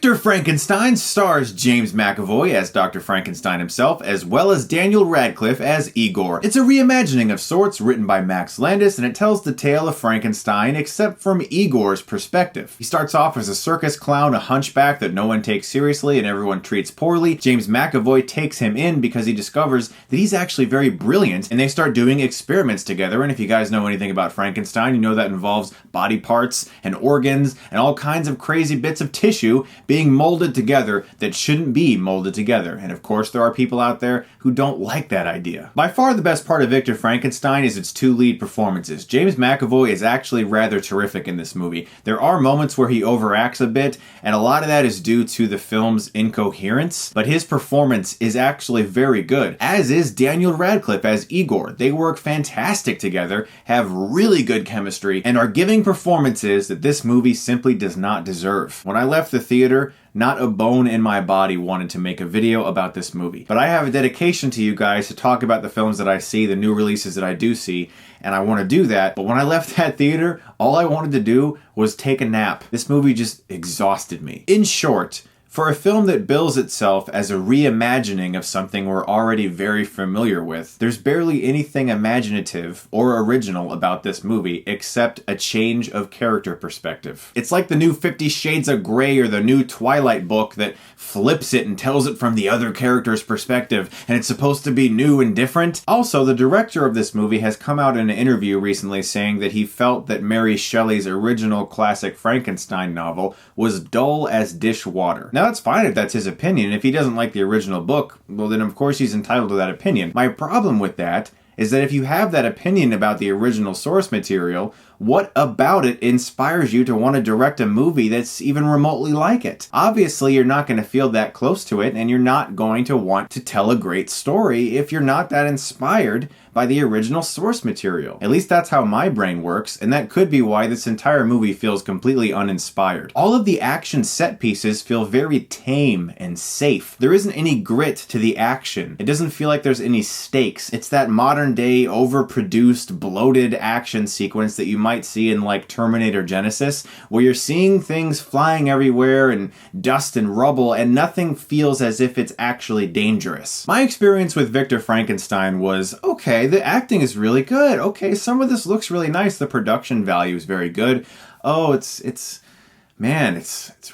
Victor Frankenstein stars James McAvoy as Dr. Frankenstein himself, as well as Daniel Radcliffe as Igor. It's a reimagining of sorts written by Max Landis, and it tells the tale of Frankenstein except from Igor's perspective. He starts off as a circus clown, a hunchback that no one takes seriously and everyone treats poorly. James McAvoy takes him in because he discovers that he's actually very brilliant, and they start doing experiments together. And if you guys know anything about Frankenstein, you know that involves body parts and organs and all kinds of crazy bits of tissue being molded together that shouldn't be molded together. And of course, there are people out there who don't like that idea. By far the best part of Victor Frankenstein is its two lead performances. James McAvoy is actually rather terrific in this movie. There are moments where he overacts a bit, and a lot of that is due to the film's incoherence, but his performance is actually very good, as is Daniel Radcliffe as Igor. They work fantastic together, have really good chemistry, and are giving performances that this movie simply does not deserve. When I left the theater, not a bone in my body wanted to make a video about this movie. But I have a dedication to you guys to talk about the films that I see, the new releases that I do see, and I want to do that. But when I left that theater, all I wanted to do was take a nap. This movie just exhausted me. In short, for a film that bills itself as a reimagining of something we're already very familiar with, there's barely anything imaginative or original about this movie except a change of character perspective. It's like the new 50 Shades of Grey or the new Twilight book that flips it and tells it from the other character's perspective, and it's supposed to be new and different. Also, the director of this movie has come out in an interview recently saying that he felt that Mary Shelley's original classic Frankenstein novel was dull as dishwater. Now, that's fine if that's his opinion. If he doesn't like the original book, well then of course he's entitled to that opinion. My problem with that is that if you have that opinion about the original source material, what about it inspires you to want to direct a movie that's even remotely like it? Obviously, you're not going to feel that close to it, and you're not going to want to tell a great story if you're not that inspired by the original source material. At least that's how my brain works, and that could be why this entire movie feels completely uninspired. All of the action set pieces feel very tame and safe. There isn't any grit to the action. It doesn't feel like there's any stakes. It's that modern day, overproduced, bloated action sequence that you might see in like Terminator Genesis, where you're seeing things flying everywhere and dust and rubble, and nothing feels as if it's actually dangerous. My experience with Victor Frankenstein was, okay, the acting is really good. Okay, some of this looks really nice. The production value is very good. Oh, it's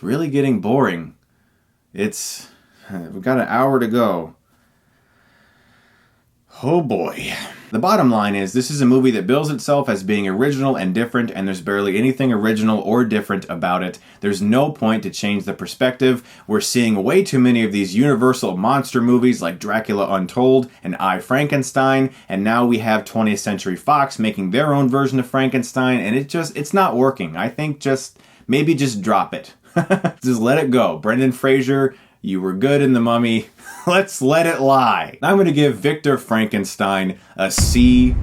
really getting boring. We've got an hour to go. Oh boy. The bottom line is, this is a movie that bills itself as being original and different, and there's barely anything original or different about it. There's no point to change the perspective. We're seeing way too many of these universal monster movies like Dracula Untold and I, Frankenstein, and now we have 20th Century Fox making their own version of Frankenstein, and it's not working. I think maybe just drop it. Just let it go. Brendan Fraser, you were good in The Mummy. Let's let it lie. I'm going to give Victor Frankenstein a C-.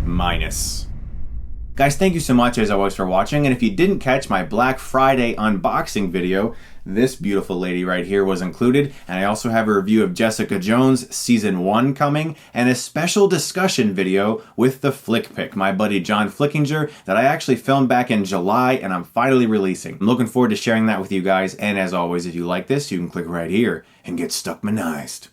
Guys, thank you so much as always for watching, and if you didn't catch my Black Friday unboxing video, this beautiful lady right here was included, and I also have a review of Jessica Jones Season 1 coming, and a special discussion video with the Flick Pick, my buddy John Flickinger, that I actually filmed back in July, and I'm finally releasing. I'm looking forward to sharing that with you guys, and as always, if you like this, you can click right here and get Stuckmanized.